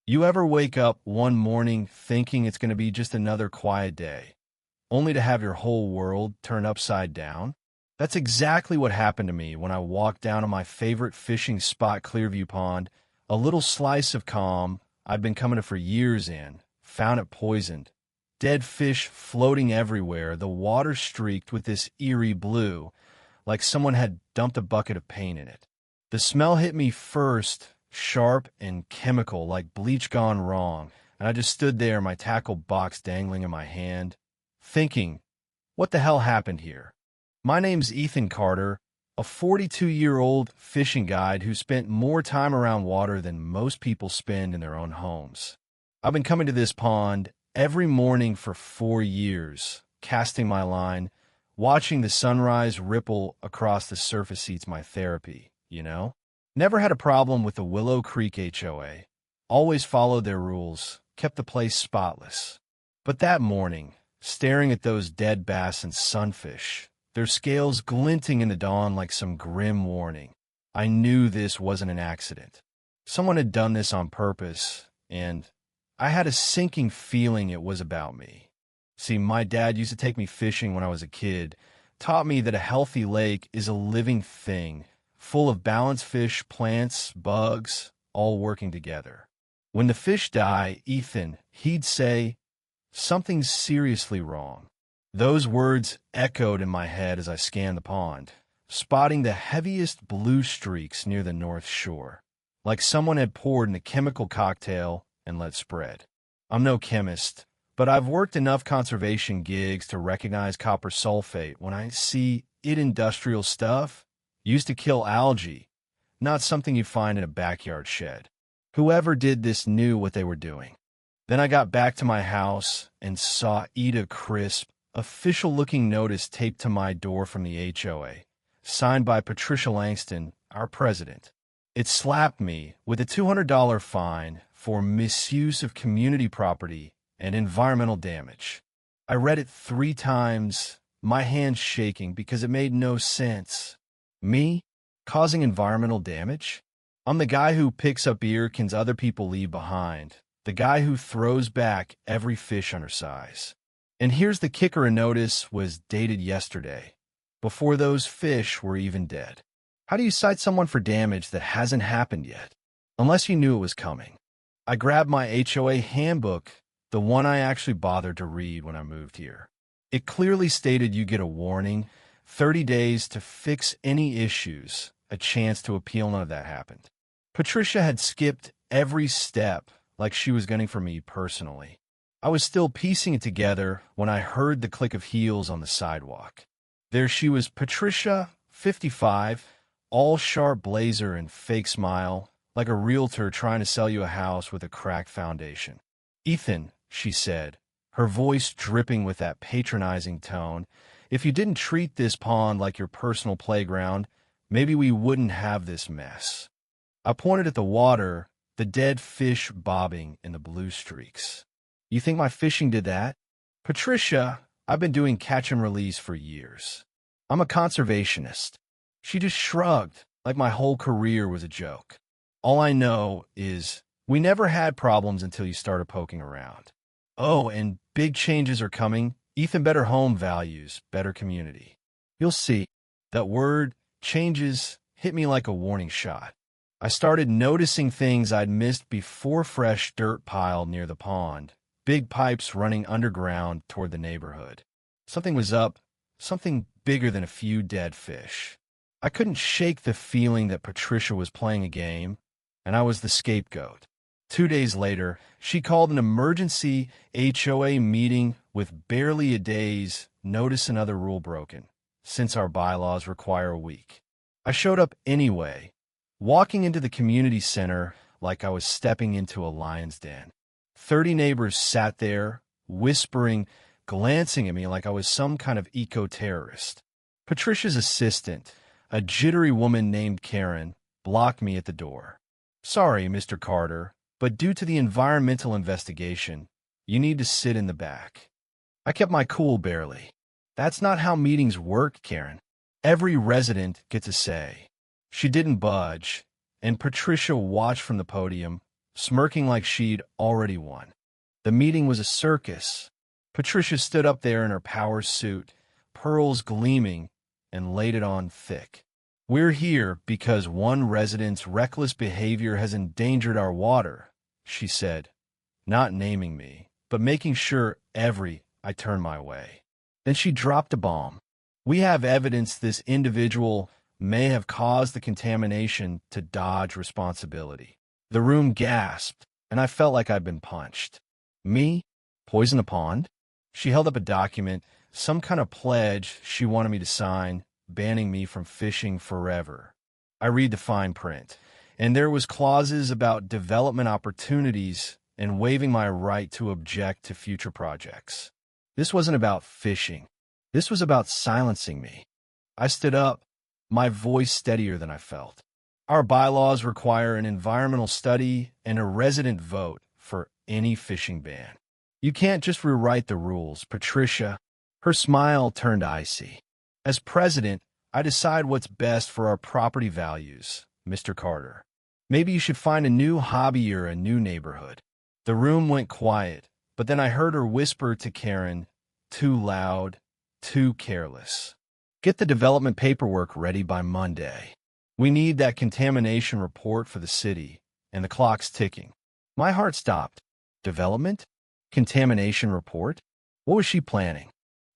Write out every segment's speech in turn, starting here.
You ever wake up one morning thinking it's going to be just another quiet day, only to have your whole world turn upside down? That's exactly what happened to me when I walked down to my favorite fishing spot, Clearview Pond, a little slice of calm I'd been coming to for years in, found it poisoned. Dead fish floating everywhere, the water streaked with this eerie blue, like someone had dumped a bucket of paint in it. The smell hit me first, sharp and chemical, like bleach gone wrong, and I just stood there, my tackle box dangling in my hand, thinking, what the hell happened here? My name's Ethan Carter, a 42-year-old fishing guide who spent more time around water than most people spend in their own homes. I've been coming to this pond every morning for 4 years, casting my line, watching the sunrise ripple across the surface eats my therapy, you know? Never had a problem with the Willow Creek HOA. Always followed their rules, kept the place spotless. But that morning, staring at those dead bass and sunfish, their scales glinting in the dawn like some grim warning, I knew this wasn't an accident. Someone had done this on purpose, and I had a sinking feeling it was about me. See, my dad used to take me fishing when I was a kid, taught me that a healthy lake is a living thing, full of balanced fish, plants, bugs, all working together. When the fish die, Ethan, he'd say, something's seriously wrong. Those words echoed in my head as I scanned the pond, spotting the heaviest blue streaks near the north shore, like someone had poured in a chemical cocktail and let spread. I'm no chemist, but I've worked enough conservation gigs to recognize copper sulfate when I see it industrial stuff. Used to kill algae, not something you find in a backyard shed. Whoever did this knew what they were doing. Then I got back to my house and saw Ida Crisp, official-looking notice taped to my door from the HOA, signed by Patricia Langston, our president. It slapped me with a $200 fine for misuse of community property and environmental damage. I read it 3 times, my hands shaking because it made no sense. Me? Causing environmental damage? I'm the guy who picks up beer cans other people leave behind. The guy who throws back every fish undersize. And here's the kicker: a notice was dated yesterday, before those fish were even dead. How do you cite someone for damage that hasn't happened yet? Unless you knew it was coming. I grabbed my HOA handbook, the one I actually bothered to read when I moved here. It clearly stated you get a warning, 30 days to fix any issues, a chance to appeal. None of that happened. Patricia had skipped every step like she was gunning for me personally. I was still piecing it together when I heard the click of heels on the sidewalk. There she was, Patricia, 55, all sharp blazer and fake smile, like a realtor trying to sell you a house with a cracked foundation. Ethan, she said, her voice dripping with that patronizing tone, if you didn't treat this pond like your personal playground, maybe we wouldn't have this mess. I pointed at the water, the dead fish bobbing in the blue streaks. You think my fishing did that? Patricia, I've been doing catch and release for years. I'm a conservationist. She just shrugged, like my whole career was a joke. All I know is we never had problems until you started poking around. Oh, and big changes are coming. Ethan, better home values, better community. You'll see. That word, changes, hit me like a warning shot. I started noticing things I'd missed before: fresh dirt piled near the pond, big pipes running underground toward the neighborhood. Something was up, something bigger than a few dead fish. I couldn't shake the feeling that Patricia was playing a game, and I was the scapegoat. 2 days later, she called an emergency HOA meeting with barely a day's notice, another rule broken, since our bylaws require a week. I showed up anyway, walking into the community center like I was stepping into a lion's den. 30 neighbors sat there, whispering, glancing at me like I was some kind of eco-terrorist. Patricia's assistant, a jittery woman named Karen, blocked me at the door. Sorry, Mr. Carter, but due to the environmental investigation, you need to sit in the back. I kept my cool barely. That's not how meetings work, Karen. Every resident gets a say. She didn't budge, and Patricia watched from the podium, smirking like she'd already won. The meeting was a circus. Patricia stood up there in her power suit, pearls gleaming, and laid it on thick. "We're here because one resident's reckless behavior has endangered our water," she said, not naming me, but making sure I turned my way. Then she dropped a bomb. "We have evidence this individual may have caused the contamination to dodge responsibility." The room gasped, and I felt like I'd been punched. Me? Poison a pond? She held up a document, some kind of pledge she wanted me to sign, banning me from fishing forever. I read the fine print, and there was clauses about development opportunities and waiving my right to object to future projects. This wasn't about fishing. This was about silencing me. I stood up, my voice steadier than I felt. "Our bylaws require an environmental study and a resident vote for any fishing ban. You can't just rewrite the rules, Patricia." Her smile turned icy. "As president, I decide what's best for our property values, Mr. Carter. Maybe you should find a new hobby or a new neighborhood." The room went quiet, but then I heard her whisper to Karen, too loud, too careless. "Get the development paperwork ready by Monday. We need that contamination report for the city, and the clock's ticking." My heart stopped. Development? Contamination report? What was she planning?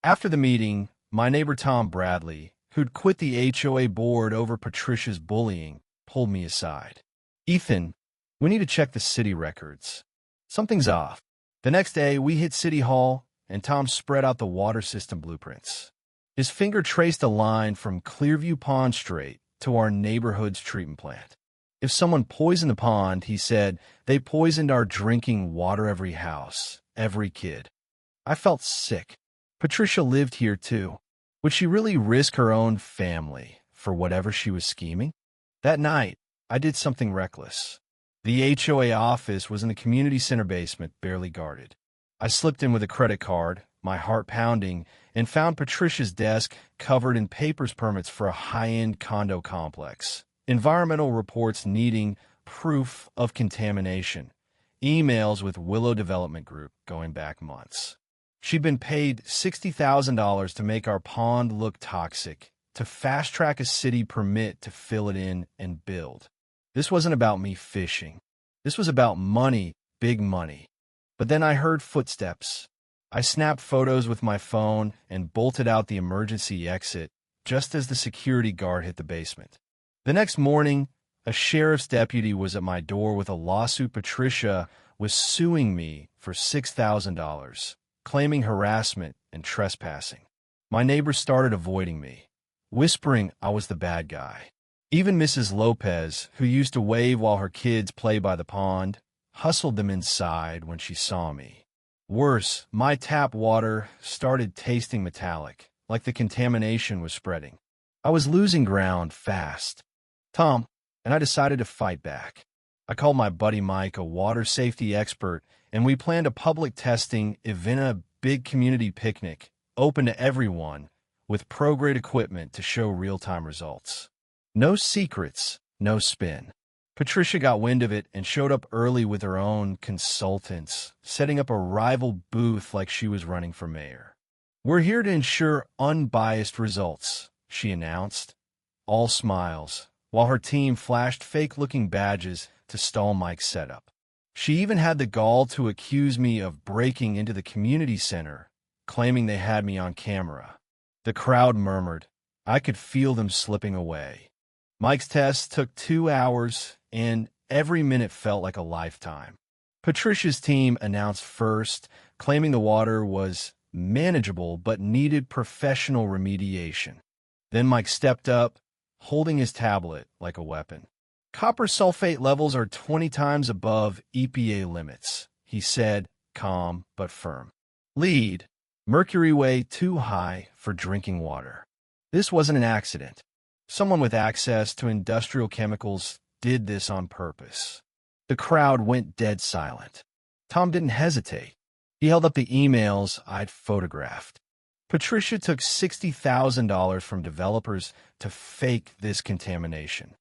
After the meeting, my neighbor Tom Bradley, who'd quit the HOA board over Patricia's bullying, pulled me aside. "Ethan, we need to check the city records. Something's off." The next day, we hit City Hall, and Tom spread out the water system blueprints. His finger traced a line from Clearview Pond Straight to our neighborhood's treatment plant. "If someone poisoned the pond," he said, "they poisoned our drinking water, every house, every kid." I felt sick. Patricia lived here too. Would she really risk her own family for whatever she was scheming? That night, I did something reckless. The HOA office was in the community center basement, barely guarded. I slipped in with a credit card, my heart pounding, and found Patricia's desk covered in papers permits for a high-end condo complex, environmental reports needing proof of contamination, emails with Willow Development Group going back months. She'd been paid $60,000 to make our pond look toxic, to fast-track a city permit to fill it in and build. This wasn't about me fishing. This was about money, big money. But then I heard footsteps. I snapped photos with my phone and bolted out the emergency exit just as the security guard hit the basement. The next morning, a sheriff's deputy was at my door with a lawsuit. Patricia was suing me for $6,000, claiming harassment and trespassing. My neighbors started avoiding me, whispering I was the bad guy. Even Mrs. Lopez, who used to wave while her kids play by the pond, hustled them inside when she saw me. Worse, my tap water started tasting metallic, like the contamination was spreading. I was losing ground fast. Tom, and I decided to fight back. I called my buddy Mike, a water safety expert, and we planned a public testing event, a big community picnic, open to everyone, with pro-grade equipment to show real-time results. No secrets, no spin. Patricia got wind of it and showed up early with her own consultants, setting up a rival booth like she was running for mayor. "We're here to ensure unbiased results," she announced, all smiles, while her team flashed fake-looking badges to stall Mike's setup. She even had the gall to accuse me of breaking into the community center, claiming they had me on camera. The crowd murmured. I could feel them slipping away. Mike's test took 2 hours, and every minute felt like a lifetime. Patricia's team announced first, claiming the water was manageable but needed professional remediation. Then Mike stepped up, holding his tablet like a weapon. "Copper sulfate levels are 20 times above EPA limits," he said, calm but firm. "Lead, mercury way too high for drinking water." This wasn't an accident. Someone with access to industrial chemicals did this on purpose. The crowd went dead silent. Tom didn't hesitate. He held up the emails I'd photographed. Patricia took $60,000 from developers to fake this contamination.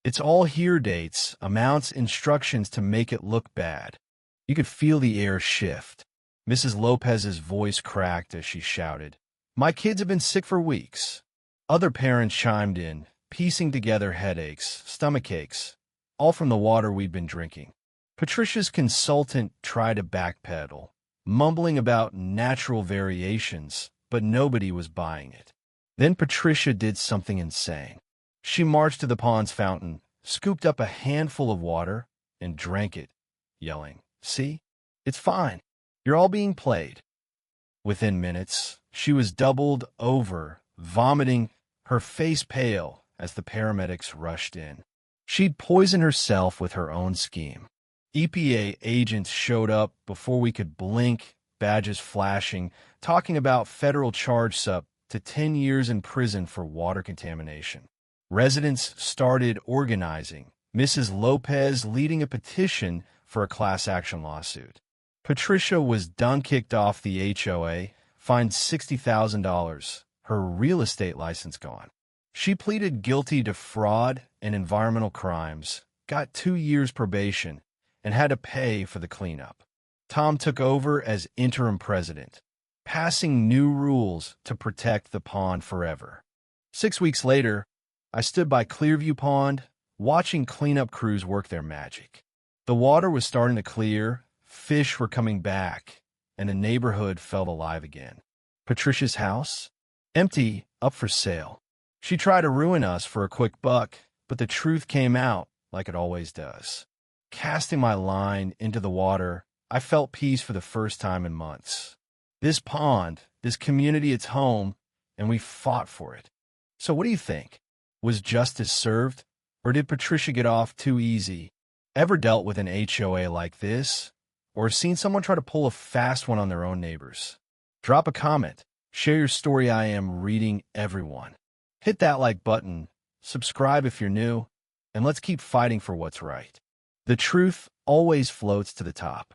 It's all here dates, amounts, instructions to make it look bad. You could feel the air shift. Mrs. Lopez's voice cracked as she shouted, "My kids have been sick for weeks." Other parents chimed in, piecing together headaches, stomach aches, all from the water we'd been drinking. Patricia's consultant tried to backpedal, mumbling about natural variations, but nobody was buying it. Then Patricia did something insane. She marched to the pond's fountain, scooped up a handful of water, and drank it, yelling, "See? It's fine. You're all being played." Within minutes, she was doubled over, vomiting, her face pale as the paramedics rushed in. She'd poisoned herself with her own scheme. EPA agents showed up before we could blink, badges flashing, talking about federal charges up to 10 years in prison for water contamination. Residents started organizing, Mrs. Lopez leading a petition for a class action lawsuit. Patricia was done kicked off the HOA, fined $60,000, her real estate license gone. She pleaded guilty to fraud and environmental crimes, got 2 years probation, and had to pay for the cleanup. Tom took over as interim president, passing new rules to protect the pond forever. 6 weeks later, I stood by Clearview Pond, watching cleanup crews work their magic. The water was starting to clear, fish were coming back, and the neighborhood felt alive again. Patricia's house? Empty, up for sale. She tried to ruin us for a quick buck, but the truth came out like it always does. Casting my line into the water, I felt peace for the first time in months. This pond, this community, it's home, and we fought for it. So what do you think? Was justice served, or did Patricia get off too easy? Ever dealt with an HOA like this, or seen someone try to pull a fast one on their own neighbors? Drop a comment. Share your story. I am reading everyone. Hit that like button, subscribe if you're new, and let's keep fighting for what's right. The truth always floats to the top.